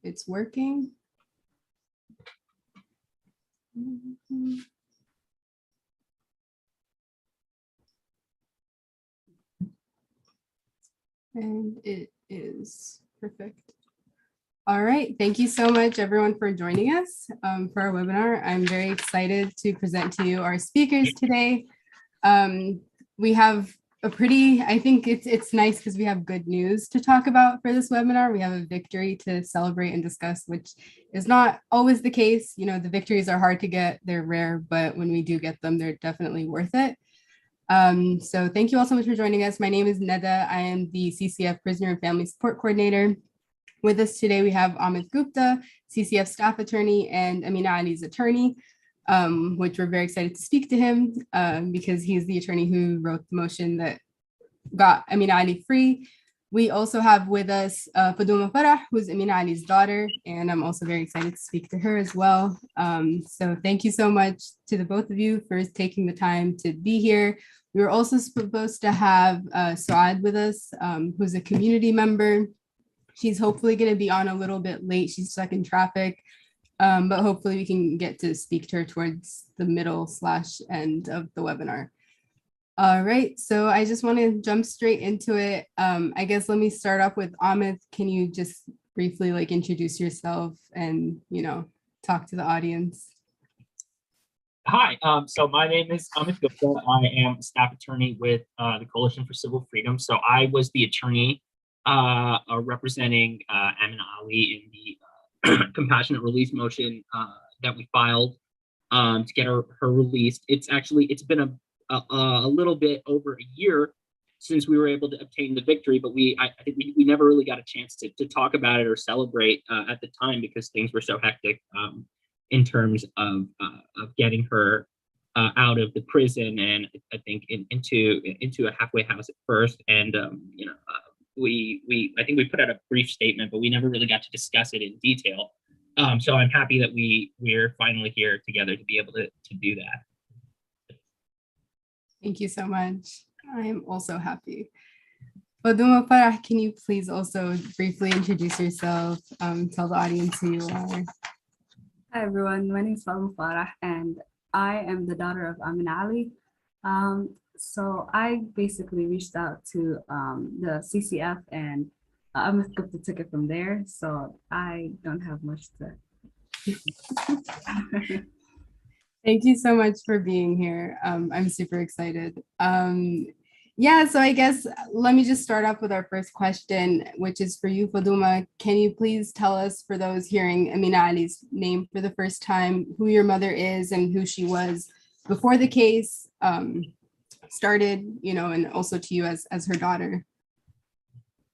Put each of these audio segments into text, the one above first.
it's working. And it is perfect. All right, thank you so much everyone for joining us for our webinar. I'm very excited to present to you our speakers today. We have a pretty, I think it's nice because we have good news to talk about for this webinar. We have a victory to celebrate and discuss, which is not always the case. You know, the victories are hard to get, they're rare, but when we do get them, they're definitely worth it. So thank you all so much for joining us. My name is Neda. I am the CCF Prisoner and Family Support Coordinator. With us today, we have Amith Gupta, CCF staff attorney, and Amina Ali's attorney, which we're very excited to speak to him because he's the attorney who wrote the motion that got Amina Ali free. We also have with us Faduma Farah, who's Amina Ali's daughter, and I'm also very excited to speak to her as well. So thank you so much to the both of you for taking the time to be here. We were also supposed to have Suad with us, who's a community member. She's hopefully going to be on a little bit late. She's stuck in traffic, but hopefully we can get to speak to her towards the middle/end of the webinar. All right, so I just want to jump straight into it. I guess let me start off with Amith. Can you just briefly introduce yourself and, talk to the audience? Hi, so my name is Amith Gupta. I am a staff attorney with the Coalition for Civil Freedom. So I was the attorney representing Amina Ali in the compassionate release motion that we filed to get her released. It's been a little bit over a year since we were able to obtain the victory, but I think we never really got a chance to talk about it or celebrate at the time because things were so hectic in terms of getting her out of the prison and I think into a halfway house at first. And I think we put out a brief statement, but we never really got to discuss it in detail. So I'm happy that we're finally here together to be able to do that. Thank you so much. I am also happy. Faduma Farah, can you please also briefly introduce yourself, tell the audience who you are? Hi everyone, my name is Faduma Farah and I am the daughter of Amina Ali. So I basically reached out to the CCF and Amith Gupta took it from there. So I don't have much to. Thank you so much for being here. I'm super excited. Yeah, so I guess let me just start off with our first question, which is for you, Faduma. Can you please tell us, for those hearing Amina Ali's name for the first time, who your mother is and who she was before the case started, and also to you as her daughter?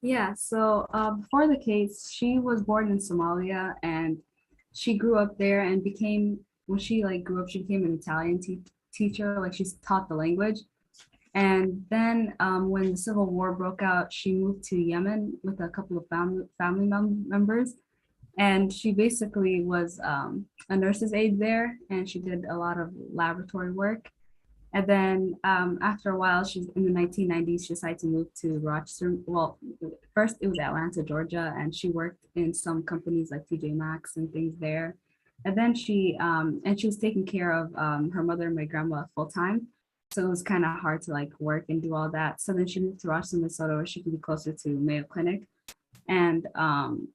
Yeah, so before the case, she was born in Somalia and she grew up there and when she grew up, she became an Italian teacher, she's taught the language. And then when the Civil War broke out, she moved to Yemen with a couple of family members. And she basically was a nurse's aide there, and she did a lot of laboratory work. And then after a while, she's in the 1990s, she decided to move to Rochester. Well, first it was Atlanta, Georgia, and she worked in some companies like TJ Maxx and things there. And then she was taking care of her mother and my grandma full time. So it was kind of hard to work and do all that. So then she moved to Rochester, Minnesota, where she could be closer to Mayo Clinic. And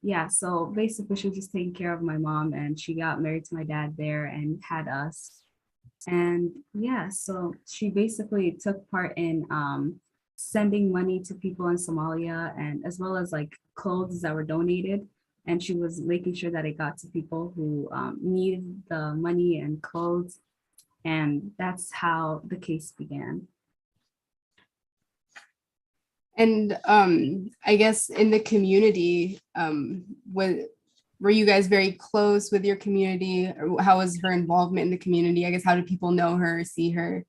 yeah, so basically she was just taking care of my mom and she got married to my dad there and had us. And yeah, so she basically took part in sending money to people in Somalia and as well as clothes that were donated. And she was making sure that it got to people who needed the money and clothes. And that's how the case began. And I guess in the community, were you guys very close with your community? Or how was her involvement in the community? I guess, how did people know her, see her?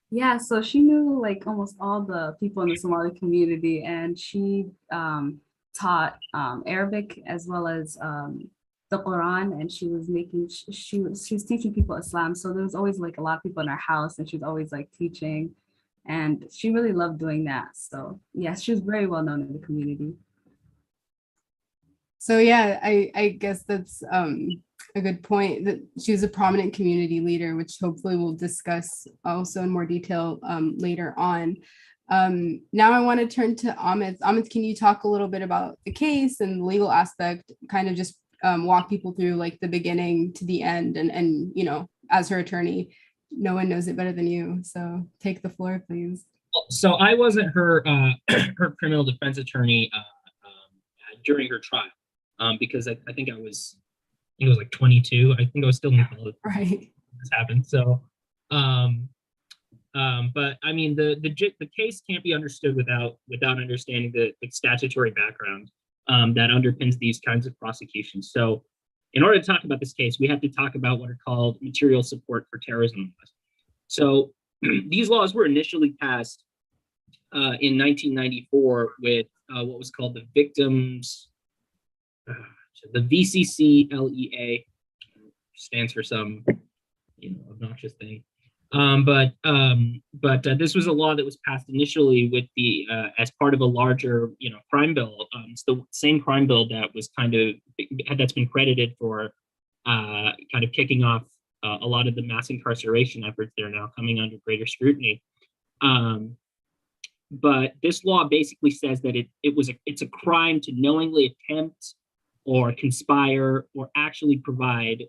Yeah, so she knew almost all the people in the Somali community, and she taught Arabic as well as the Quran, and she was teaching people Islam. So there was always a lot of people in her house, and she was always teaching, and she really loved doing that. So yeah, she was very well known in the community. So yeah, I guess that's a good point, that she was a prominent community leader, which hopefully we'll discuss also in more detail later on. Now I want to turn to Amith. Amith, can you talk a little bit about the case and the legal aspect, kind of just walk people through like the beginning to the end, and you know, as her attorney, no one knows it better than you. So take the floor, please. So I wasn't her her criminal defense attorney during her trial because I think I was like 22. I think I was still in college. Right. This happened. So, but I mean, the case can't be understood without understanding the statutory background that underpins these kinds of prosecutions. So, in order to talk about this case, we have to talk about what are called material support for terrorism laws. So, these laws were initially passed in 1994 with what was called the Victims, the VCCLEA, stands for some obnoxious thing. But this was a law that was passed initially with the as part of a larger crime bill. It's the same crime bill that was that's been credited for kind of kicking off a lot of the mass incarceration efforts that are now coming under greater scrutiny. But this law basically says that it's a crime to knowingly attempt or conspire or actually provide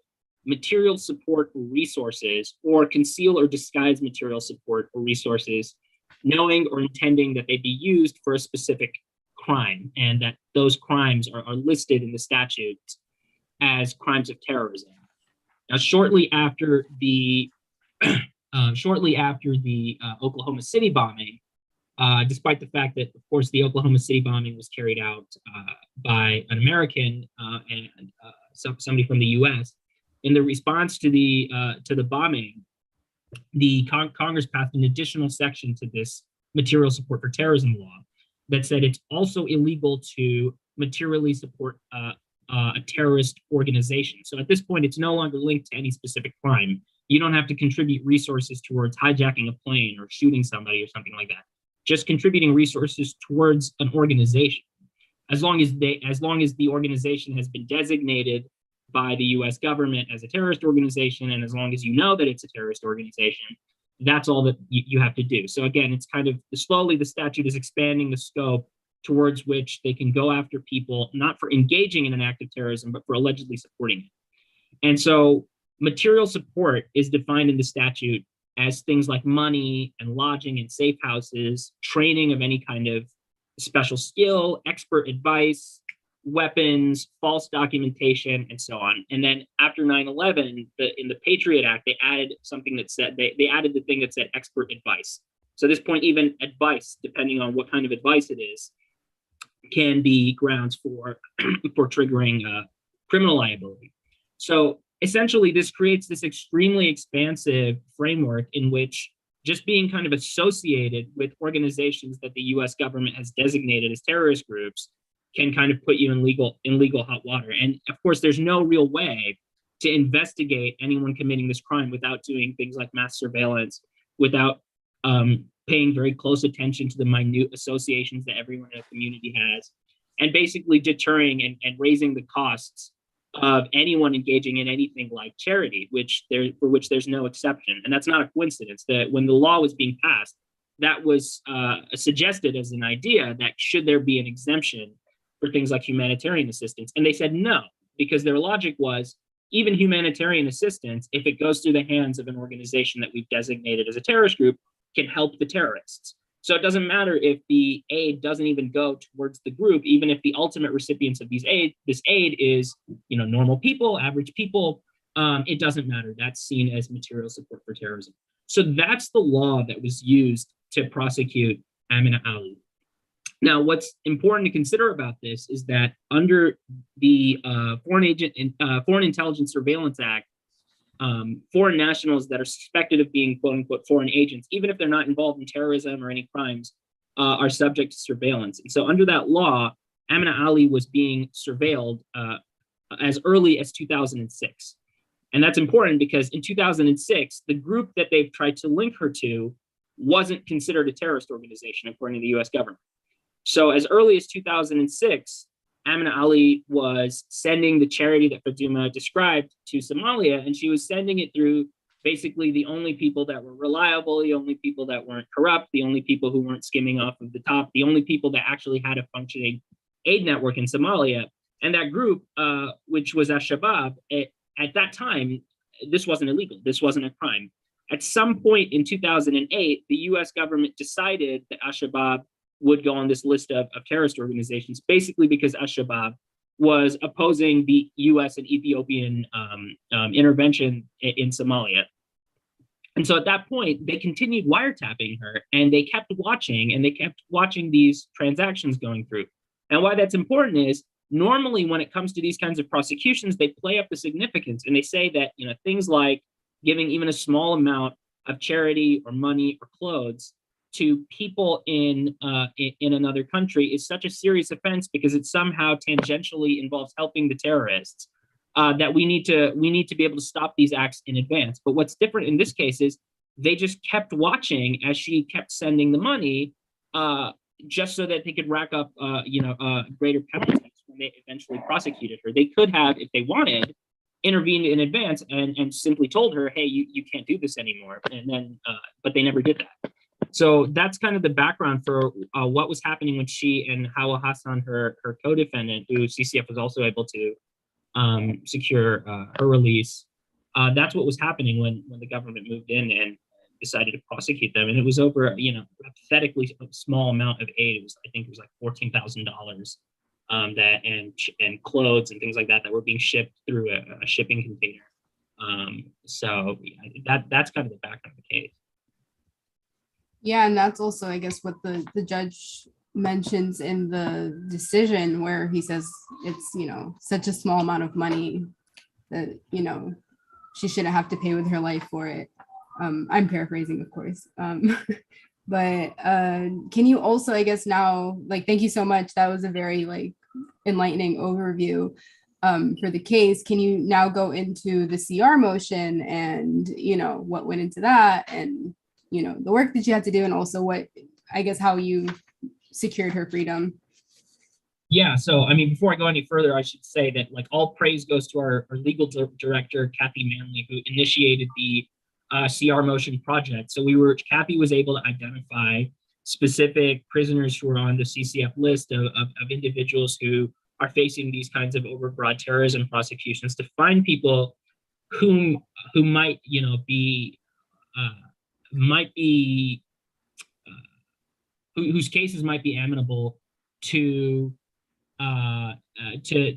material support or resources, or conceal or disguise material support or resources, knowing or intending that they be used for a specific crime, and that those crimes are listed in the statute as crimes of terrorism. Now, shortly after the Oklahoma City bombing, despite the fact that, of course, the Oklahoma City bombing was carried out by an American and somebody from the U.S., in the response to the bombing, the Congress passed an additional section to this material support for terrorism law that said it's also illegal to materially support a terrorist organization. So at this point, it's no longer linked to any specific crime. You don't have to contribute resources towards hijacking a plane or shooting somebody or something like that. Just contributing resources towards an organization, as long as the organization has been designated by the U.S. government as a terrorist organization, and as long as you know that it's a terrorist organization, that's all that you have to do. So again, it's kind of slowly the statute is expanding the scope towards which they can go after people, not for engaging in an act of terrorism, but for allegedly supporting it. And so material support is defined in the statute as things like money and lodging in safe houses, training of any kind of special skill, expert advice, weapons, false documentation, and so on. And then after 9/11, in the Patriot Act, they added something that said, they added the thing that said expert advice. So at this point, even advice, depending on what kind of advice it is, can be grounds for triggering criminal liability. So essentially, this creates this extremely expansive framework in which just being kind of associated with organizations that the U.S. government has designated as terrorist groups can kind of put you in legal hot water. And of course, there's no real way to investigate anyone committing this crime without doing things like mass surveillance, without paying very close attention to the minute associations that everyone in a community has, and basically deterring and raising the costs of anyone engaging in anything like charity, for which there's no exception. And that's not a coincidence that when the law was being passed, that was suggested as an idea that should there be an exemption for things like humanitarian assistance. And they said no, because their logic was even humanitarian assistance, if it goes through the hands of an organization that we've designated as a terrorist group, can help the terrorists. So it doesn't matter if the aid doesn't even go towards the group, even if the ultimate recipients of this aid is, normal people, average people, it doesn't matter. That's seen as material support for terrorism. So that's the law that was used to prosecute Amina Ali. Now, what's important to consider about this is that under the Foreign Intelligence Surveillance Act, foreign nationals that are suspected of being quote unquote foreign agents, even if they're not involved in terrorism or any crimes, are subject to surveillance. And so under that law, Amina Ali was being surveilled as early as 2006. And that's important because in 2006, the group that they've tried to link her to wasn't considered a terrorist organization according to the US government. So as early as 2006, Amina Ali was sending the charity that Faduma described to Somalia, and she was sending it through basically the only people that were reliable, the only people that weren't corrupt, the only people who weren't skimming off of the top, the only people that actually had a functioning aid network in Somalia. And that group, which was Al-Shabaab, at that time, this wasn't illegal. This wasn't a crime. At some point in 2008, the US government decided that Al-Shabaab would go on this list of terrorist organizations, basically because Al-Shabaab was opposing the US and Ethiopian intervention in Somalia. And so at that point, they continued wiretapping her, and they kept watching these transactions going through. And why that's important is, normally when it comes to these kinds of prosecutions, they play up the significance, and they say that, you know, things like giving even a small amount of charity or money or clothes to people in another country is such a serious offense because it somehow tangentially involves helping the terrorists, that we need to be able to stop these acts in advance. But what's different in this case is they just kept watching as she kept sending the money, just so that they could rack up greater penalties when they eventually prosecuted her. They could have, if they wanted, intervened in advance and simply told her, hey, you can't do this anymore. And then, but they never did that. So that's kind of the background for what was happening when she and Hawo Hassan, her co-defendant, who CCF was also able to secure her release. That's what was happening when the government moved in and decided to prosecute them. And it was over, a pathetically small amount of aid. I think it was like $14,000 and clothes and things like that were being shipped through a shipping container. So that's kind of the background of the case. Yeah, and that's also, I guess, what the judge mentions in the decision, where he says it's, such a small amount of money that, she shouldn't have to pay with her life for it. I'm paraphrasing, of course. But can you also, I guess now, thank you so much. That was a very enlightening overview for the case. Can you now go into the CR motion and, what went into that, and the work that you had to do, and also how you secured her freedom? Yeah, so before I go any further, I should say that all praise goes to our legal director, Kathy Manley, who initiated the CR motion project. So Kathy was able to identify specific prisoners who are on the CCF list of individuals who are facing these kinds of overbroad terrorism prosecutions, to find people who might whose cases might be amenable to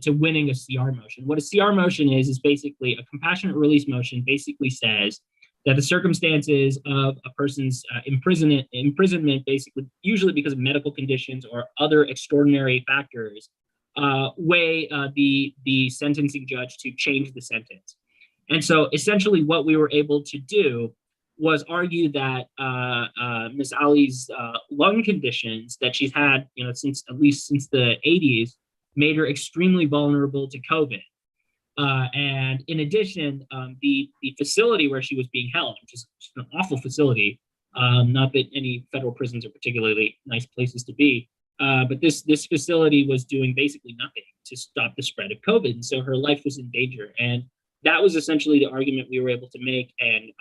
winning a CR motion. What a CR motion is basically a compassionate release motion. Basically says that the circumstances of a person's imprisonment, basically usually because of medical conditions or other extraordinary factors, weigh the sentencing judge to change the sentence. And so essentially what we were able to do was argue that Ms. Ali's lung conditions that she's had, since the 80s, made her extremely vulnerable to COVID. And in addition, the facility where she was being held, which is an awful facility, not that any federal prisons are particularly nice places to be, but this facility was doing basically nothing to stop the spread of COVID. And so her life was in danger. And that was essentially the argument we were able to make. And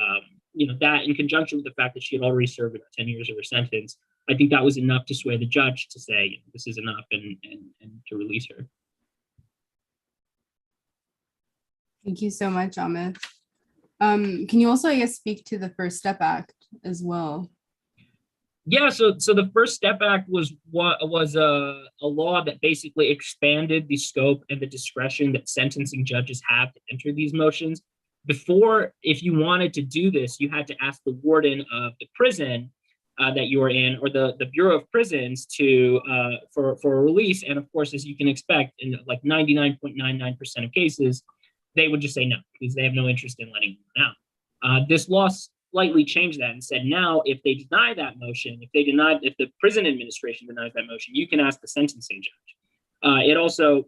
that, in conjunction with the fact that she had already served about 10 years of her sentence, I think that was enough to sway the judge to say, this is enough, and to release her. Thank you so much, Amith. Can you also, I guess, speak to the First Step Act as well? Yeah, so the First Step Act was a law that basically expanded the scope and the discretion that sentencing judges have to enter these motions. Before, if you wanted to do this, you had to ask the warden of the prison that you were in, or the Bureau of Prisons, for a release. And of course, as you can expect, in 99.99% of cases, they would just say no, because they have no interest in letting them out. This law slightly changed that and said, now if they deny that motion, if the prison administration denies that motion, you can ask the sentencing judge. It also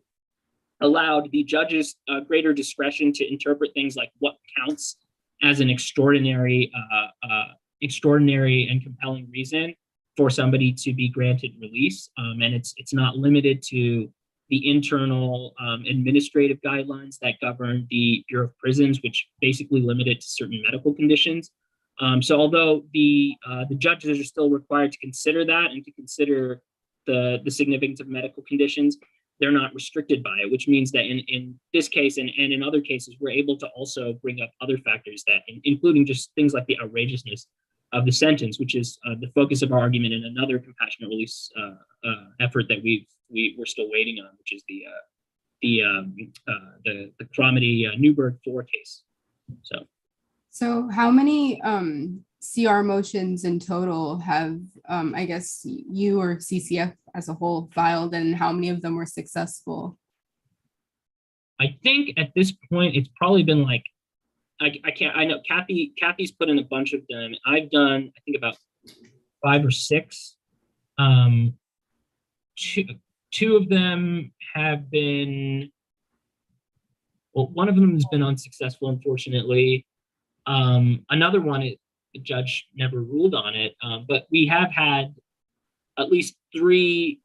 allowed the judges greater discretion to interpret things like what counts as an extraordinary and compelling reason for somebody to be granted release. And it's not limited to the internal administrative guidelines that govern the Bureau of Prisons, which basically limit it to certain medical conditions. So although the judges are still required to consider that and to consider the significance of medical conditions, they're not restricted by it, which means that in this case and in other cases, we're able to also bring up other factors that, including just things like the outrageousness of the sentence, which is the focus of our argument in another compassionate release effort that we're still waiting on, which is the Cromedy Newburgh 4 case. So how many CR motions in total have, I guess, you or CCF as a whole filed, and how many of them were successful? I think at this point, it's probably been like, I know Kathy's put in a bunch of them. I've done, I think, about 5 or 6. Two of them have been, well, one of them has been unsuccessful, unfortunately. Another one, the judge never ruled on it, but we have had at least 3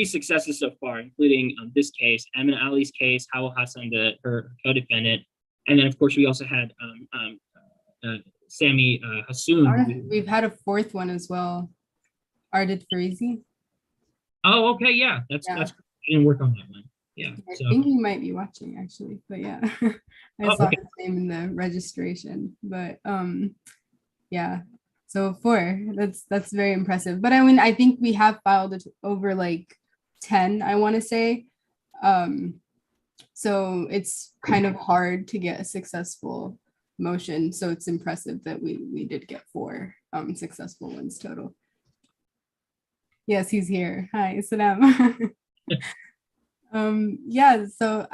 successes so far, including this case, Amina Ali's case, Hawo Hassan, her co-defendant, and then of course we also had Sami Hassoun. We've had a 4th one as well, Ardit Farizi. Oh, okay, yeah, that's I didn't work on that one. Yeah, I think he might be watching actually, but yeah, I saw his name in the registration. But yeah, so 4. That's very impressive. But I mean, I think we have filed it over like 10, I want to say. So it's kind of hard to get a successful motion. So it's impressive that we did get 4 successful ones total. Yes, he's here. Hi, Salam. Yeah, so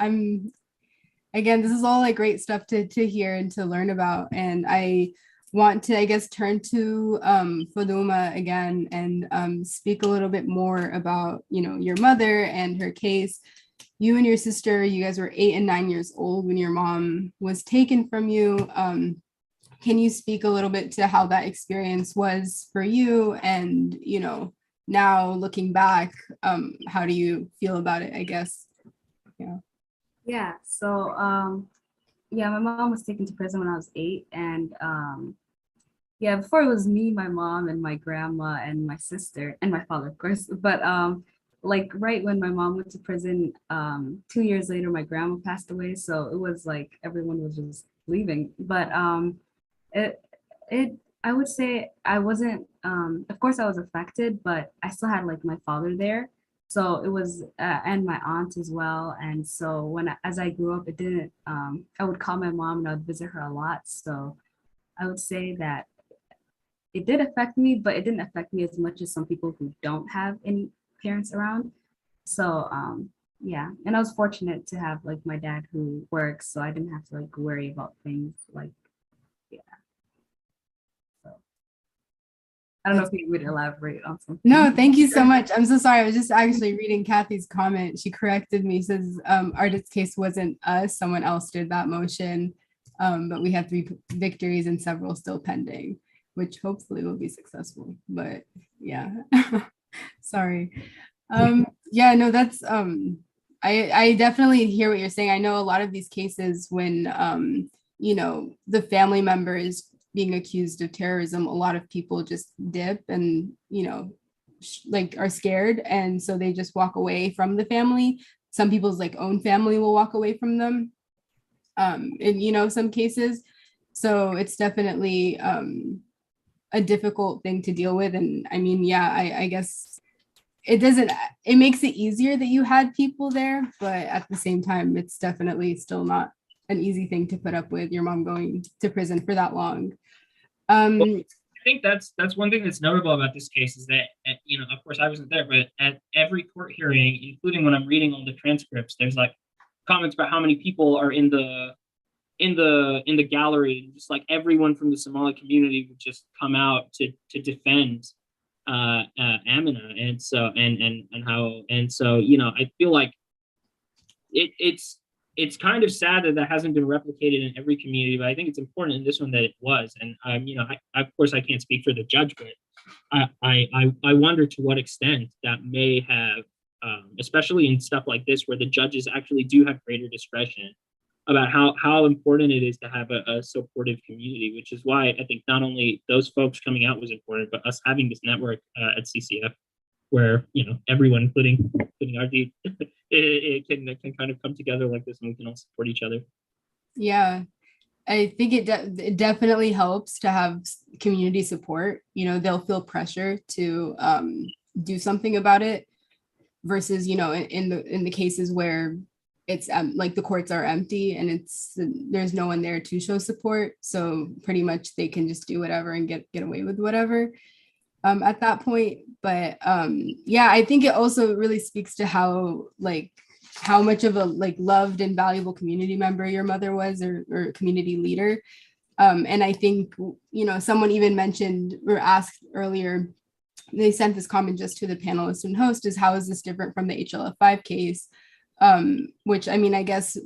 again, this is all like great stuff to hear and to learn about. And I want to, I guess, turn to Faduma again and speak a little bit more about, your mother and her case. You and your sister, you guys were 8 and 9 years old when your mom was taken from you. Can you speak a little bit to how that experience was for you? And, now looking back, how do you feel about it, I guess? Yeah, so my mom was taken to prison when I was 8, and before it was me, my mom, and my grandma, and my sister, and my father, of course. But like right when my mom went to prison, 2 years later, my grandma passed away. So it was like everyone was just leaving. But I would say I wasn't, of course I was affected, but I still had like my father there. So it was, and my aunt as well. And so as I grew up, it didn't, I would call my mom and I would visit her a lot. So I would say that it did affect me, but it didn't affect me as much as some people who don't have any parents around. So and I was fortunate to have like my dad who works, so I didn't have to like worry about things like, I don't know if you would elaborate on something. No, thank you so much. I'm so sorry. I was just actually reading Kathy's comment. She corrected me, says Ardit's case wasn't us, someone else did that motion, but we have 3 victories and several still pending, which hopefully will be successful. But yeah, sorry. No, that's, I definitely hear what you're saying. I know a lot of these cases when, the family member is being accused of terrorism, a lot of people just dip and, like are scared. And so they just walk away from the family. Some people's like own family will walk away from them in, some cases. So it's definitely a difficult thing to deal with. And I mean, I guess it makes it easier that you had people there, but at the same time, it's definitely still not an easy thing to put up with, your mom going to prison for that long. Well, I think that's one thing that's notable about this case is that, of course I wasn't there, but at every court hearing, including when I'm reading all the transcripts, there's like comments about how many people are in the gallery. Just like everyone from the Somali community would just come out to defend Amina, and so I feel like it's kind of sad that hasn't been replicated in every community, but I think it's important in this one that it was. And I of course I can't speak for the judge, but I wonder to what extent that may have especially in stuff like this, where the judges actually do have greater discretion about how important it is to have a supportive community, which is why I think not only those folks coming out was important, but us having this network at CCF, where everyone, including our dean, it can kind of come together like this, and we can all support each other. Yeah, I think it definitely helps to have community support. They'll feel pressure to do something about it, versus in the cases where it's like the courts are empty and there's no one there to show support, so pretty much they can just do whatever and get away with whatever at that point. But yeah, I think it also really speaks to how much of a loved and valuable community member your mother was, or community leader. And I think someone even mentioned or asked earlier, they sent this comment just to the panelist and host, is how is this different from the HLF5 case? Which, I mean, I guess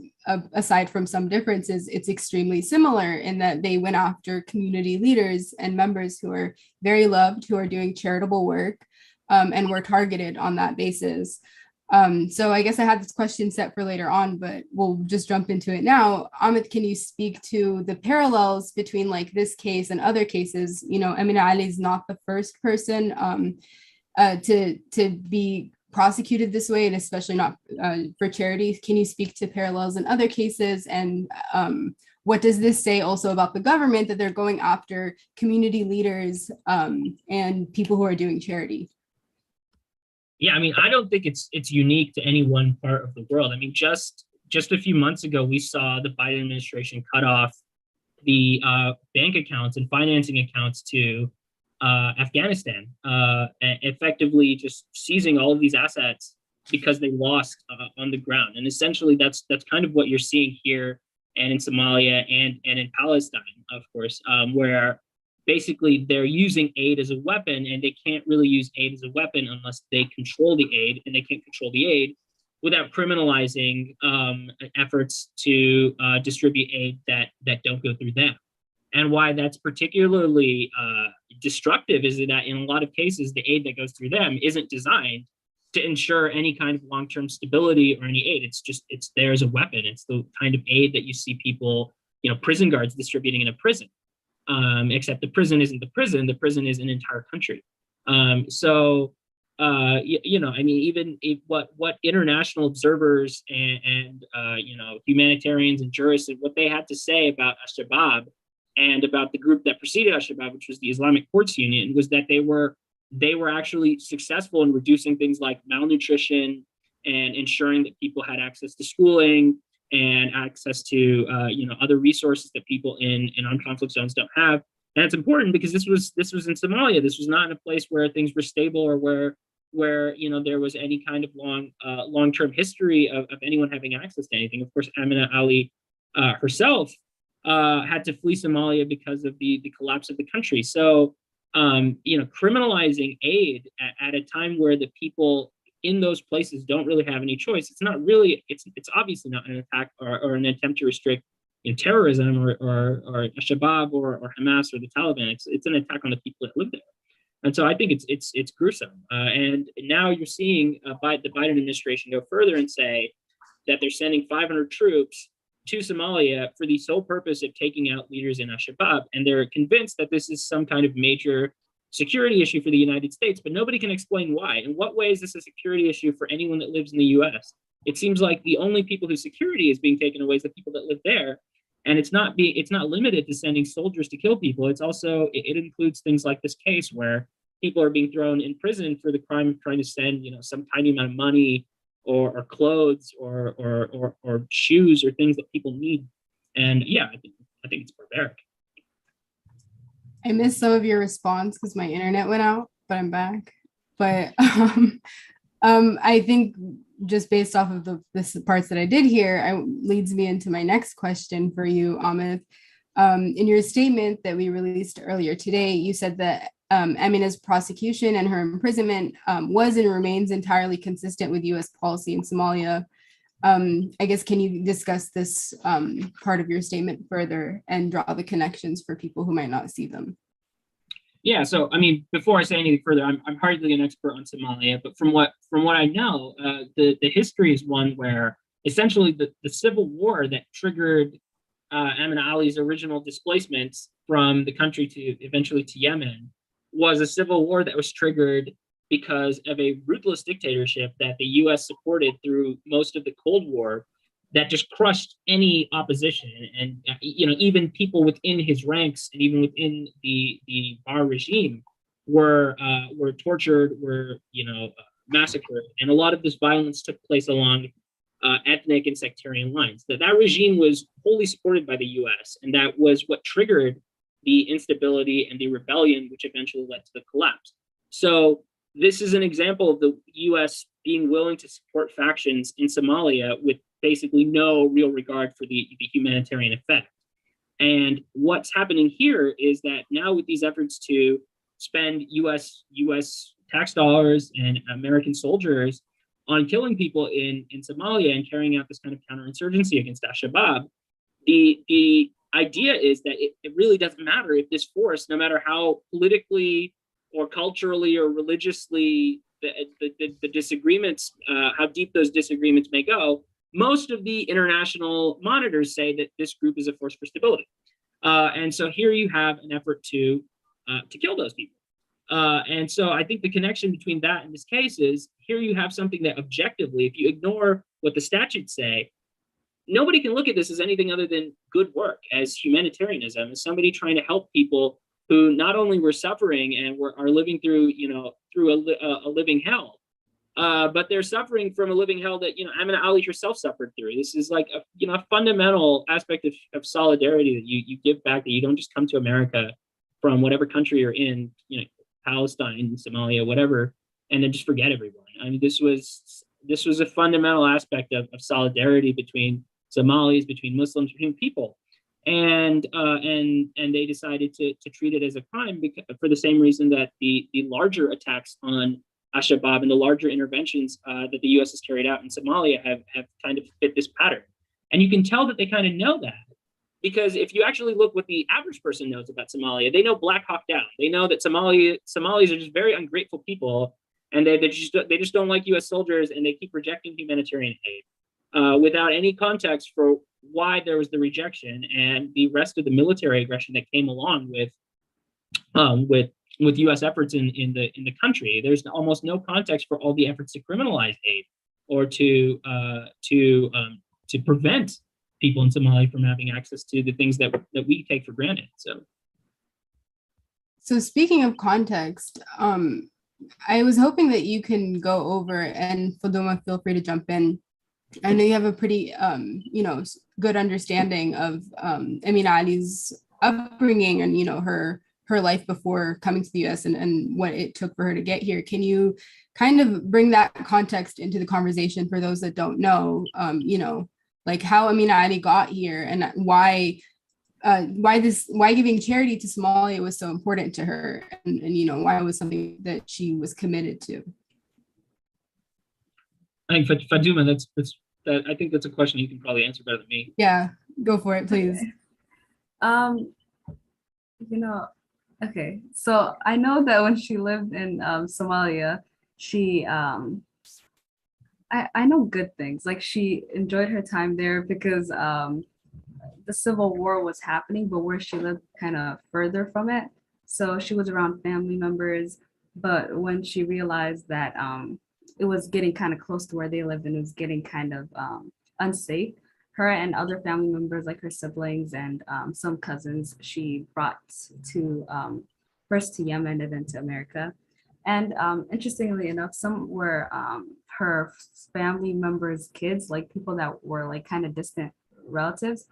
aside from some differences, it's extremely similar in that they went after community leaders and members who are very loved, who are doing charitable work, and were targeted on that basis. So I guess I had this question set for later on, but we'll just jump into it now. Amith, can you speak to the parallels between this case and other cases? Amina Ali is not the first person to be prosecuted this way, and especially not for charity. Can you speak to parallels in other cases? And what does this say also about the government, that they're going after community leaders and people who are doing charity? Yeah, I mean, I don't think it's unique to any one part of the world. I mean, just a few months ago, we saw the Biden administration cut off the bank accounts and financing accounts to Afghanistan, effectively just seizing all of these assets because they lost on the ground. And essentially, that's kind of what you're seeing here and in Somalia and in Palestine, of course, where basically they're using aid as a weapon, and they can't really use aid as a weapon unless they control the aid, and they can't control the aid without criminalizing efforts to distribute aid that don't go through them. And why that's particularly destructive is that in a lot of cases, the aid that goes through them isn't designed to ensure any kind of long-term stability or any aid. It's there as a weapon. It's the kind of aid that you see people, prison guards distributing in a prison. Except the prison isn't the prison is an entire country. I mean, even what international observers and humanitarians and jurists, and what they had to say about Al-Shabaab and about the group that preceded Al-Shabaab, which was the Islamic Courts Union, was that they were actually successful in reducing things like malnutrition and ensuring that people had access to schooling and access to other resources that people in armed conflict zones don't have. And it's important because this was in Somalia. This was not in a place where things were stable, or where there was any kind of long-term history of anyone having access to anything. Of course, Amina Ali herself had to flee Somalia because of the collapse of the country. So criminalizing aid at a time where the people in those places don't really have any choice. It's not really, it's obviously not an attack or an attempt to restrict terrorism or Al-Shabaab or Hamas or the Taliban. It's an attack on the people that live there. And so I think it's gruesome. And now you're seeing the Biden administration go further and say that they're sending 500 troops to Somalia for the sole purpose of taking out leaders in Al-Shabaab. And they're convinced that this is some kind of major security issue for the United States, but nobody can explain why. In what way is this a security issue for anyone that lives in the US? It seems like the only people whose security is being taken away is the people that live there. And it's not limited to sending soldiers to kill people. It's also, it includes things like this case where people are being thrown in prison for the crime of trying to send, some tiny amount of money or clothes or shoes or things that people need. And yeah, I think it's barbaric. I missed some of your response because my internet went out, but I'm back. But I think just based off of the parts that I did hear, leads me into my next question for you, Amith. In your statement that we released earlier today, you said that Amina's prosecution and her imprisonment was and remains entirely consistent with U.S. policy in Somalia. I guess, can you discuss this part of your statement further and draw the connections for people who might not see them? Yeah, so I mean, before I say anything further, I'm hardly an expert on Somalia, but from what I know, the history is one where essentially the civil war that triggered Amina Ali's original displacements from the country to eventually to Yemen was a civil war that was triggered because of a ruthless dictatorship that the U.S. supported through most of the Cold War that just crushed any opposition, and even people within his ranks and even within the Bar regime were tortured, were massacred, and a lot of this violence took place along ethnic and sectarian lines. That regime was wholly supported by the U.S., and that was what triggered the instability and the rebellion, which eventually led to the collapse. So this is an example of the U.S. being willing to support factions in Somalia with basically no real regard for the humanitarian effect. And what's happening here is that now with these efforts to spend U.S. tax dollars and American soldiers on killing people in Somalia and carrying out this kind of counterinsurgency against al-Shabaab, the idea is that it really doesn't matter if this force, no matter how politically or culturally or religiously the disagreements, how deep those disagreements may go, most of the international monitors say that this group is a force for stability. And so here you have an effort to kill those people. And so I think the connection between that and this case is here you have something that objectively, if you ignore what the statutes say, nobody can look at this as anything other than good work, as humanitarianism, as somebody trying to help people who not only were suffering and are living through a living hell, but they're suffering from a living hell that Amina Ali herself suffered through. This is like a fundamental aspect of solidarity that you give back, that you don't just come to America from whatever country you're in, Palestine, Somalia, whatever, and then just forget everyone. I mean, this was a fundamental aspect of solidarity between Somalis, between Muslims, between people. And they decided to treat it as a crime for the same reason that the larger attacks on al-Shabaab and the larger interventions that the U.S. has carried out in Somalia have kind of fit this pattern. And you can tell that they kind of know that, because if you actually look what the average person knows about Somalia, they know Black Hawk Down. They know that Somalis are just very ungrateful people, and they just don't like U.S. soldiers, and they keep rejecting humanitarian aid without any context for why there was the rejection and the rest of the military aggression that came along with U.S. efforts in the country. There's almost no context for all the efforts to criminalize aid or to prevent people in Somalia from having access to the things that we take for granted. So speaking of context, I was hoping that you can go over, and Faduma, feel free to jump in. I know you have a pretty, good understanding of Amina Ali's upbringing and, her life before coming to the US and what it took for her to get here. Can you kind of bring that context into the conversation for those that don't know, like how Amina Ali got here and why giving charity to Somalia was so important to her, and why it was something that she was committed to? I think Faduma, I think that's a question you can probably answer better than me. Yeah, go for it, please. Okay, so I know that when she lived in Somalia, she I know good things. Like, she enjoyed her time there because the civil war was happening, but where she lived kind of further from it. So she was around family members, but when she realized that it was getting kind of close to where they lived and it was getting kind of unsafe, her and other family members, like her siblings and some cousins, she brought to first to Yemen and then to America. And interestingly enough, some were her family members' kids, like people that were like kind of distant relatives.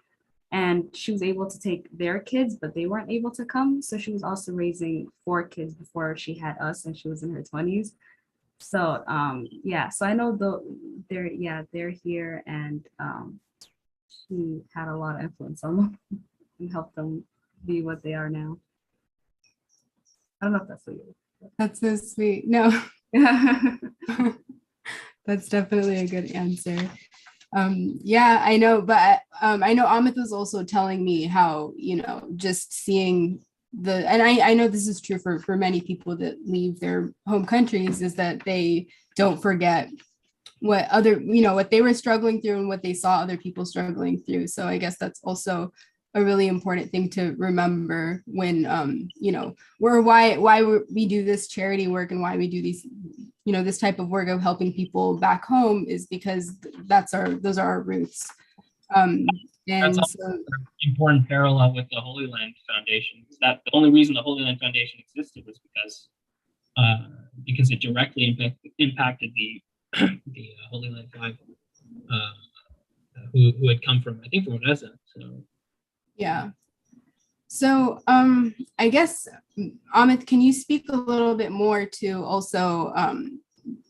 And she was able to take their kids, but they weren't able to come. So she was also raising 4 kids before she had us, and she was in her 20s. So so I know they're here, and she had a lot of influence on them and helped them be what they are now. I don't know if that's what you. That's so sweet. No, that's definitely a good answer. I know, but I know Amith was also telling me how, just seeing and I know this is true for many people that leave their home countries, is that they don't forget what other, what they were struggling through and what they saw other people struggling through. So I guess that's also a really important thing to remember when, why we do this charity work and why we do these, this type of work of helping people back home, is because those are our roots. That's also an important parallel with the Holy Land Foundation. Is that the only reason the Holy Land Foundation existed was because it directly impacted the Holy Land Five, who had come from, I think, from Odessa. So yeah. So I guess, Amith, can you speak a little bit more to also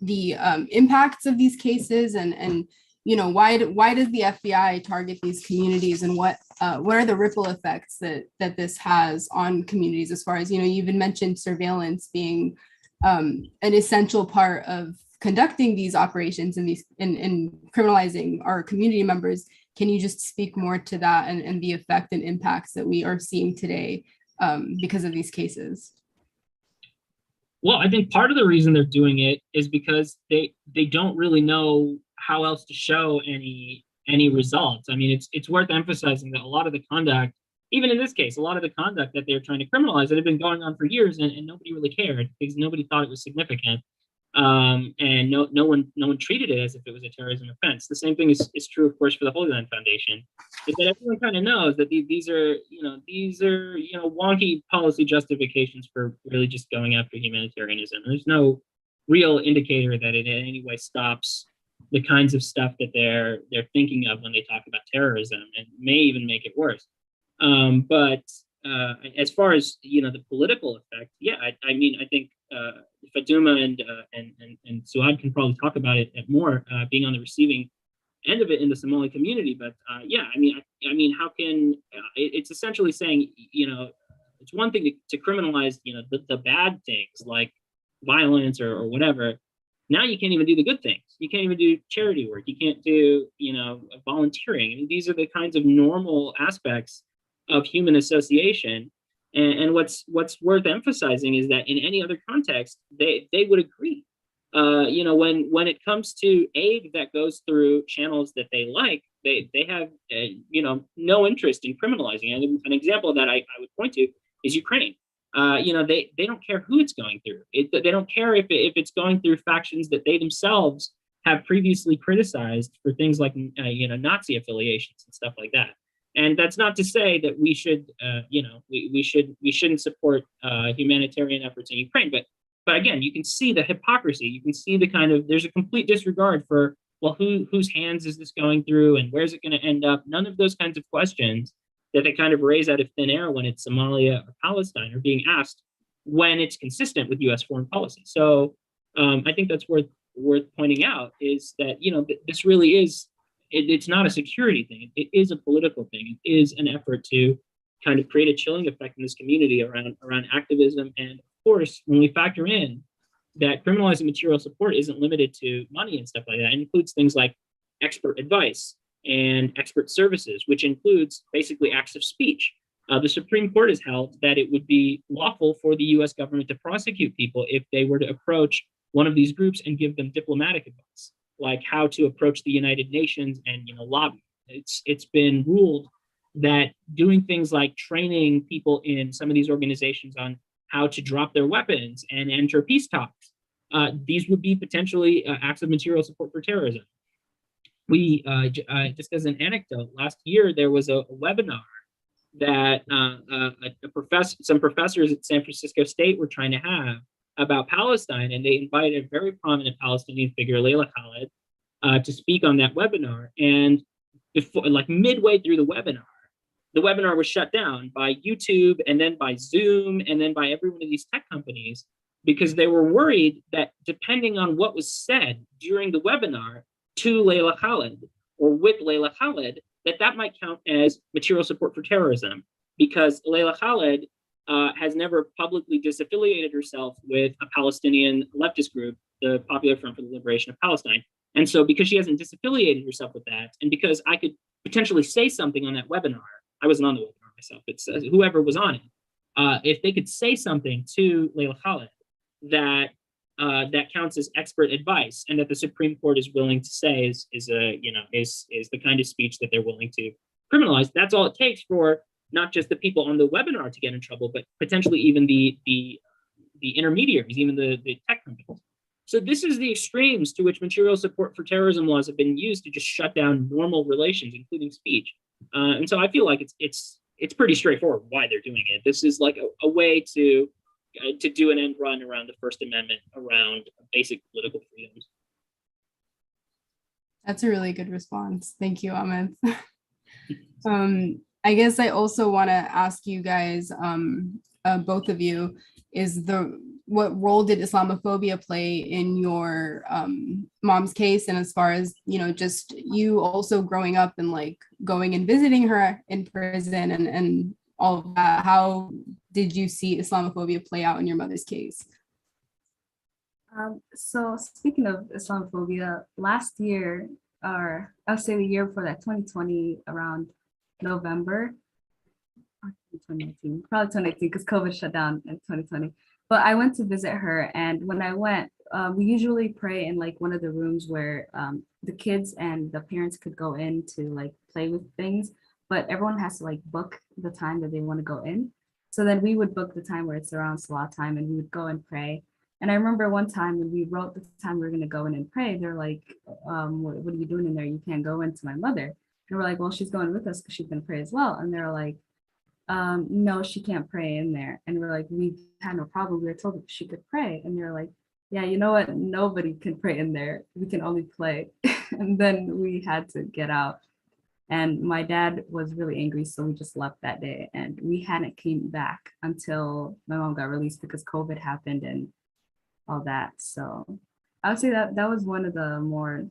the impacts of these cases, and why does the FBI target these communities, and what are the ripple effects that this has on communities, as far as, you even mentioned surveillance being an essential part of conducting these operations and criminalizing our community members. Can you just speak more to that and the effect and impacts that we are seeing today because of these cases? Well, I think part of the reason they're doing it is because they don't really know how else to show any results. I mean, it's worth emphasizing that a lot of the conduct, even in this case, a lot of the conduct that they're trying to criminalize, that had been going on for years, and nobody really cared because nobody thought it was significant. And no one treated it as if it was a terrorism offense. The same thing is true, of course, for the Holy Land Foundation. Is that everyone kind of knows that these are wonky policy justifications for really just going after humanitarianism. And there's no real indicator that it in any way stops the kinds of stuff that they're thinking of when they talk about terrorism, and may even make it worse. But as far as the political effect, yeah, I mean, I think Faduma and Suad can probably talk about it more, being on the receiving end of it in the Somali community. But yeah, I mean, how can it's essentially saying, it's one thing to criminalize, the bad things like violence or whatever. Now you can't even do the good things. You can't even do charity work. You can't do, volunteering. I mean, these are the kinds of normal aspects of human association. And what's worth emphasizing is that in any other context, they would agree. When it comes to aid that goes through channels that they like, they have no interest in criminalizing. And an example that I would point to is Ukraine. They don't care who it's going through. They don't care if it's going through factions that they themselves have previously criticized for things like Nazi affiliations and stuff like that. And that's not to say that we should we shouldn't support humanitarian efforts in Ukraine. But again, you can see the hypocrisy. You can see the kind of, there's a complete disregard for, well, whose hands is this going through and where's it going to end up? None of those kinds of questions that they kind of raise out of thin air when it's Somalia or Palestine are being asked when it's consistent with U.S. foreign policy. So I think that's worth pointing out, is that, this really is, it's not a security thing. It is a political thing. It is an effort to kind of create a chilling effect in this community around activism. And of course, when we factor in that criminalizing material support isn't limited to money and stuff like that, it includes things like expert advice and expert services, which includes basically acts of speech. The Supreme Court has held that it would be lawful for the U.S. government to prosecute people if they were to approach one of these groups and give them diplomatic advice, like how to approach the United Nations and lobby. It's been ruled that doing things like training people in some of these organizations on how to drop their weapons and enter peace talks, these would be potentially acts of material support for terrorism. We just as an anecdote, last year there was a webinar that some professors at San Francisco State were trying to have about Palestine, and they invited a very prominent Palestinian figure, Layla Khaled, to speak on that webinar. And before, like midway through the webinar was shut down by YouTube and then by Zoom and then by every one of these tech companies, because they were worried that depending on what was said during the webinar to Layla Khaled or with Layla Khaled, that might count as material support for terrorism, because Layla Khaled has never publicly disaffiliated herself with a Palestinian leftist group, the Popular Front for the Liberation of Palestine. And so because she hasn't disaffiliated herself with that, and because I could potentially say something on that webinar, I wasn't on the webinar myself, it's whoever was on it, if they could say something to Layla Khaled that that counts as expert advice, and that the Supreme Court is willing to say is the kind of speech that they're willing to criminalize. That's all it takes for not just the people on the webinar to get in trouble, but potentially even the intermediaries, even the tech companies. So this is the extremes to which material support for terrorism laws have been used to just shut down normal relations, including speech. And so I feel like it's pretty straightforward why they're doing it. This is like a way to do an end run around the First Amendment, around basic political freedoms. That's a really good response. Thank you, Amith. I guess I also want to ask you guys, both of you, what role did Islamophobia play in your mom's case? And as far as, just you also growing up and like going and visiting her in prison and all of that, how did you see Islamophobia play out in your mother's case? So speaking of Islamophobia, last year, or I'll say the year before that, 2020, around November, 2019, probably 2018, because COVID shut down in 2020. But I went to visit her, and when I went, we usually pray in like one of the rooms where the kids and the parents could go in to like play with things, but everyone has to like book the time that they want to go in. So then we would book the time where it's around Salah time, and we would go and pray. And I remember one time when we wrote the time we were going to go in and pray, they're like, what are you doing in there? You can't go into my mother. And we're like, well, she's going with us because she can pray as well. And they're like, no, she can't pray in there. And we're like, we had no problem. We were told that she could pray. And they're like, yeah, you know what? Nobody can pray in there. We can only play. And then we had to get out. And my dad was really angry, so we just left that day. And we hadn't came back until my mom got released because COVID happened and all that. So I would say that was one of the more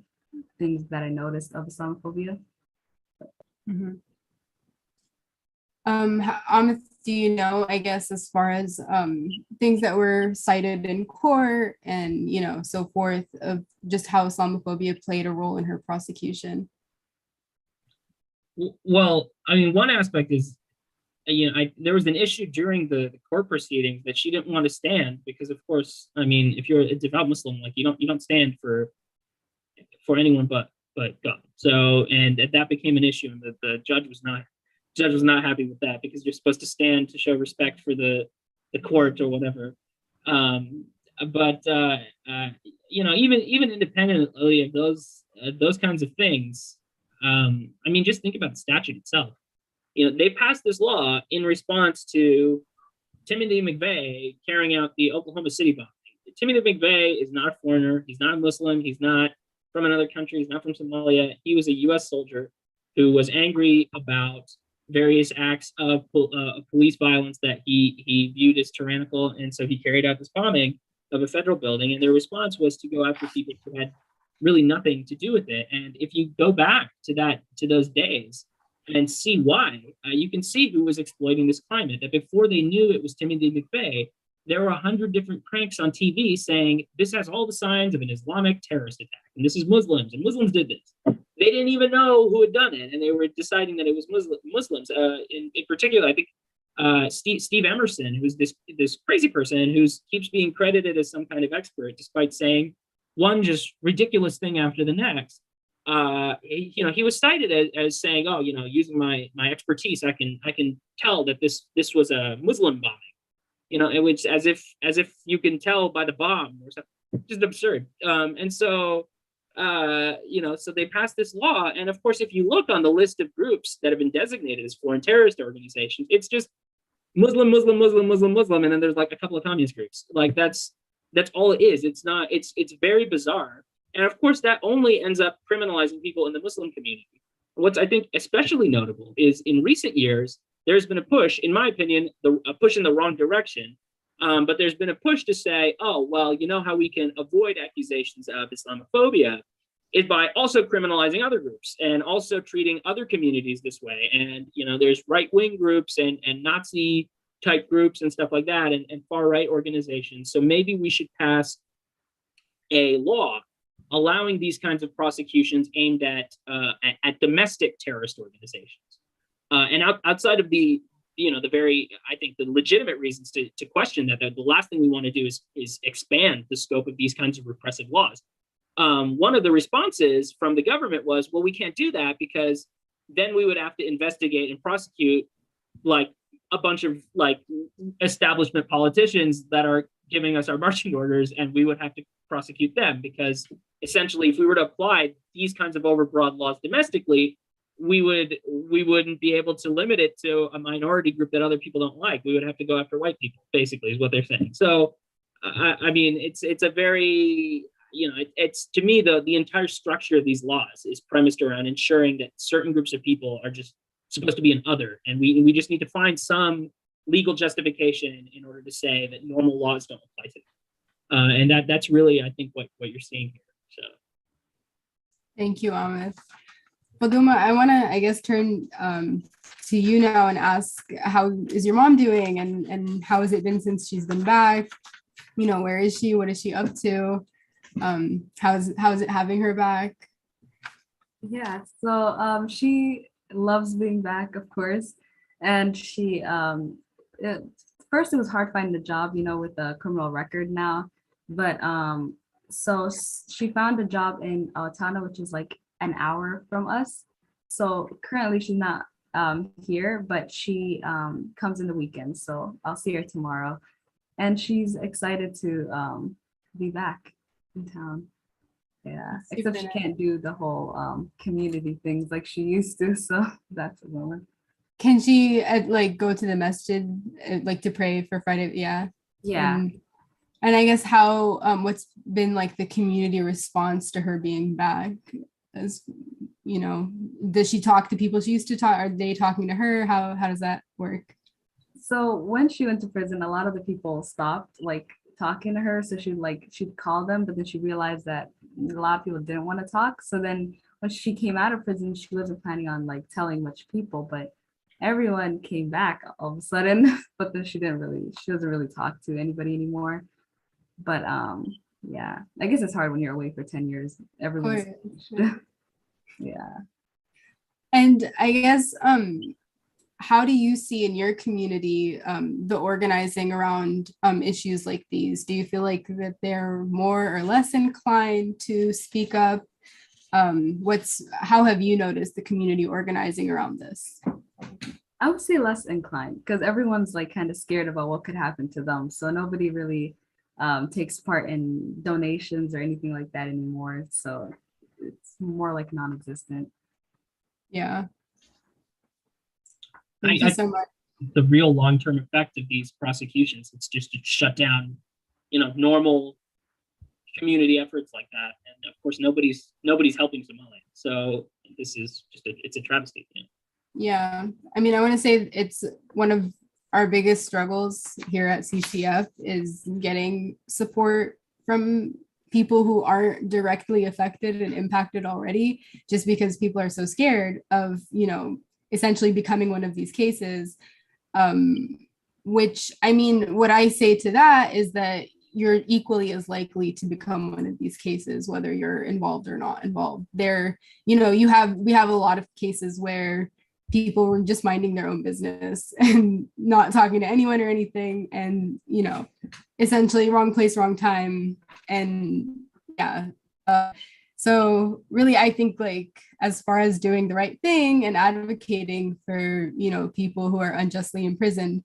things that I noticed of Islamophobia. Mm-hmm. Amith, do you know, I guess, as far as things that were cited in court and, so forth, of just how Islamophobia played a role in her prosecution? Well, I mean, one aspect is, there was an issue during the court proceedings that she didn't want to stand because, of course, I mean, if you're a devout Muslim, like you don't stand for anyone but God. So, and that became an issue, and the judge was not happy with that because you're supposed to stand to show respect for the court or whatever. Even independently of those kinds of things, I mean, just think about the statute itself. They passed this law in response to Timothy McVeigh carrying out the Oklahoma City bombing. Timothy McVeigh is not a foreigner. He's not a Muslim. He's not from another country. He's not from Somalia. He was a U.S. soldier who was angry about various acts of police violence that he viewed as tyrannical. And so he carried out this bombing of a federal building. And their response was to go after people who had really nothing to do with it. And if you go back to those days and see why, you can see who was exploiting this climate. That before they knew it was Timothy McVeigh, there were 100 different cranks on TV saying this has all the signs of an Islamic terrorist attack, and this is Muslims, and Muslims did this. They didn't even know who had done it, and they were deciding that it was Muslims. In particular, I think Steve Emerson, who's this crazy person who keeps being credited as some kind of expert, despite saying one just ridiculous thing after the next. He was cited as saying, "Oh, using my expertise, I can tell that this was a Muslim bombing." Which as if you can tell by the bomb or something, just absurd. So they passed this law, and of course, if you look on the list of groups that have been designated as foreign terrorist organizations, it's just Muslim, Muslim, Muslim, Muslim, Muslim, and then there's like a couple of communist groups. Like that's all it is. It's not. It's very bizarre. And of course, that only ends up criminalizing people in the Muslim community. What's I think especially notable is in recent years, there's been a push, in my opinion, a push in the wrong direction. But there's been a push to say, oh, well, how we can avoid accusations of Islamophobia is by also criminalizing other groups and also treating other communities this way. And, there's right-wing groups and Nazi type groups and stuff like that and far-right organizations. So maybe we should pass a law allowing these kinds of prosecutions aimed at domestic terrorist organizations. And outside of the I think the legitimate reasons to question that, the last thing we want to do is expand the scope of these kinds of repressive laws. One of the responses from the government was, well, we can't do that because then we would have to investigate and prosecute like a bunch of like establishment politicians that are giving us our marching orders, and we would have to prosecute them because essentially if we were to apply these kinds of overbroad laws domestically, we wouldn't be able to limit it to a minority group that other people don't like. We would have to go after white people, basically, is what they're saying. So, I mean, it's a very, it's to me, the entire structure of these laws is premised around ensuring that certain groups of people are just supposed to be an other. And we just need to find some legal justification in order to say that normal laws don't apply to them. And that's really, I think, what you're seeing here. So. Thank you, Amith. Faduma, I want to, I guess, turn to you now and ask, how is your mom doing, and how has it been since she's been back? Where is she? What is she up to? How is it having her back? Yeah, so she loves being back, of course, and she first it was hard finding a job, with a criminal record now, but so she found a job in Tana, which is like an hour from us. So currently she's not here, but she comes in the weekend, so I'll see her tomorrow, and she's excited to be back in town. Yeah, except she can't do the whole community things like she used to, so that's a bummer. Can she like go to the masjid like to pray for Friday? Yeah. And I guess how what's been like the community response to her being back? As does she talk to people she used to talk? Are they talking to her? How does that work? So when she went to prison, a lot of the people stopped like talking to her. So she'd call them, but then she realized that a lot of people didn't want to talk. So then when she came out of prison, she wasn't planning on like telling much people, but everyone came back all of a sudden. But then she doesn't really talk to anybody anymore. But yeah, I guess it's hard when you're away for 10 years. Everyone's yeah. And I guess how do you see in your community the organizing around issues like these? Do you feel like that they're more or less inclined to speak up? How have you noticed the community organizing around this? I would say less inclined, because everyone's like kind of scared about what could happen to them. So nobody really takes part in donations or anything like that anymore. So it's more like non-existent. Yeah. Thank you so much. The real long-term effect of these prosecutions, it's just to shut down, normal community efforts like that. And of course, nobody's helping Somalia. So this is just it's a travesty. Yeah. I mean, I want to say it's one of our biggest struggles here at CCF is getting support from people who aren't directly affected and impacted already, just because people are so scared of, essentially becoming one of these cases. Which, I mean, what I say to that is that you're equally as likely to become one of these cases, whether you're involved or not involved. We have a lot of cases where people were just minding their own business and not talking to anyone or anything, and essentially wrong place, wrong time. And yeah, so really, I think like as far as doing the right thing and advocating for people who are unjustly imprisoned,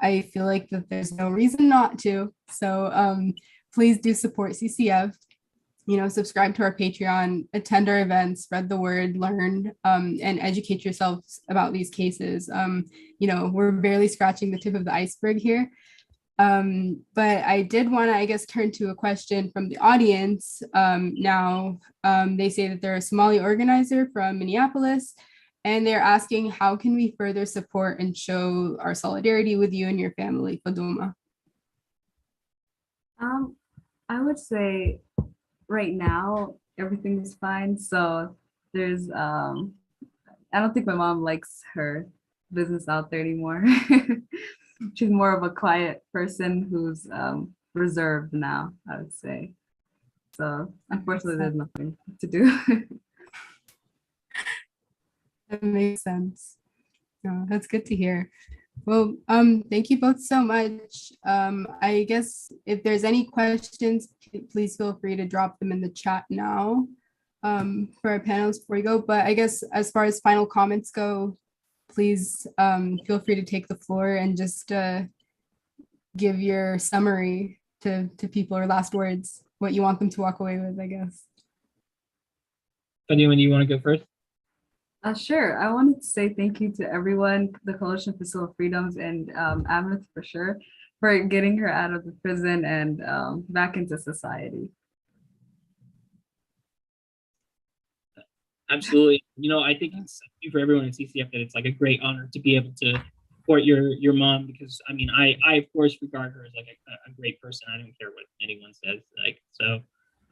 I feel like that there's no reason not to. So please do support CCF. Subscribe to our Patreon, attend our events, spread the word, learn, and educate yourselves about these cases. We're barely scratching the tip of the iceberg here. But I did want to, I guess, turn to a question from the audience. Now, they say that they're a Somali organizer from Minneapolis, and they're asking, how can we further support and show our solidarity with you and your family, Faduma? I would say right now everything is fine. So there's I don't think my mom likes her business out there anymore. She's more of a quiet person who's reserved now, I would say. So unfortunately there's nothing to do. That makes sense. Oh, that's good to hear. Well, thank you both so much. I guess if there's any questions, please feel free to drop them in the chat now for our panelists before we go. But I guess as far as final comments go, please feel free to take the floor and just give your summary to people or last words, what you want them to walk away with, I guess. Faduma, do you want to go first? Sure. I wanted to say thank you to everyone, the Coalition for Civil Freedoms, and Amith for sure, for getting her out of the prison and back into society. Absolutely. I think it's for everyone at CCF that it's like a great honor to be able to support your mom, because I of course regard her as like a great person. I don't care what anyone says. Like, so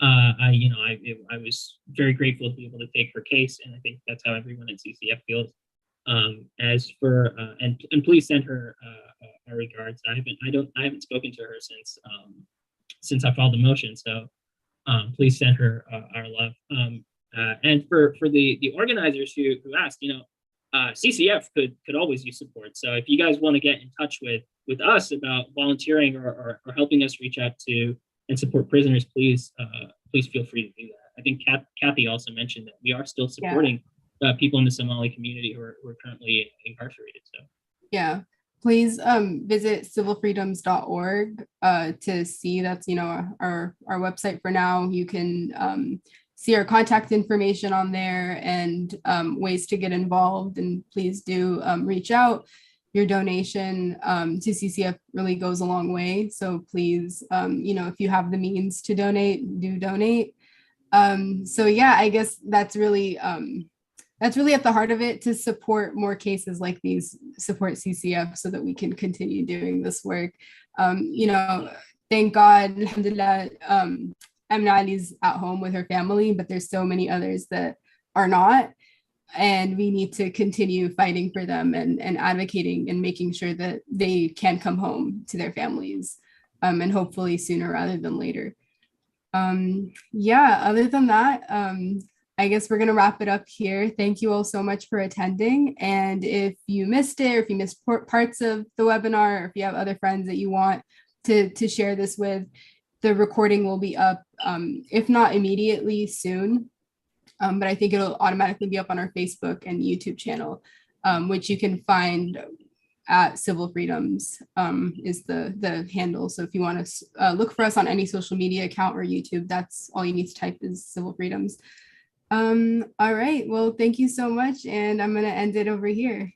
I was very grateful to be able to take her case, and I think that's how everyone at CCF feels. As for and please send her our regards. I haven't spoken to her since I filed the motion, so please send her our love. And for the organizers who asked, CCF could always use support. So if you guys want to get in touch with us about volunteering or helping us reach out to and support prisoners, please feel free to do that. I think Kathy also mentioned that we are still supporting people in the Somali community who are currently incarcerated. So yeah, please visit civilfreedoms.org to see. That's our website for now. You can see our contact information on there and ways to get involved, and please do reach out. Your donation to CCF really goes a long way. So please, if you have the means to donate, do donate. So yeah, I guess that's really at the heart of it, to support more cases like these, support CCF so that we can continue doing this work. Thank God, alhamdulillah, Amina Ali's at home with her family, but there's so many others that are not. And we need to continue fighting for them and advocating and making sure that they can come home to their families, and hopefully sooner rather than later. Other than that, I guess we're going to wrap it up here. Thank you all so much for attending. And if you missed it, or if you missed parts of the webinar, or if you have other friends that you want to share this with, the recording will be up, if not immediately, soon. But I think it'll automatically be up on our Facebook and YouTube channel, which you can find at Civil Freedoms is the handle. So if you want to look for us on any social media account or YouTube, that's all you need to type is Civil Freedoms. All right, well, thank you so much. And I'm going to end it over here.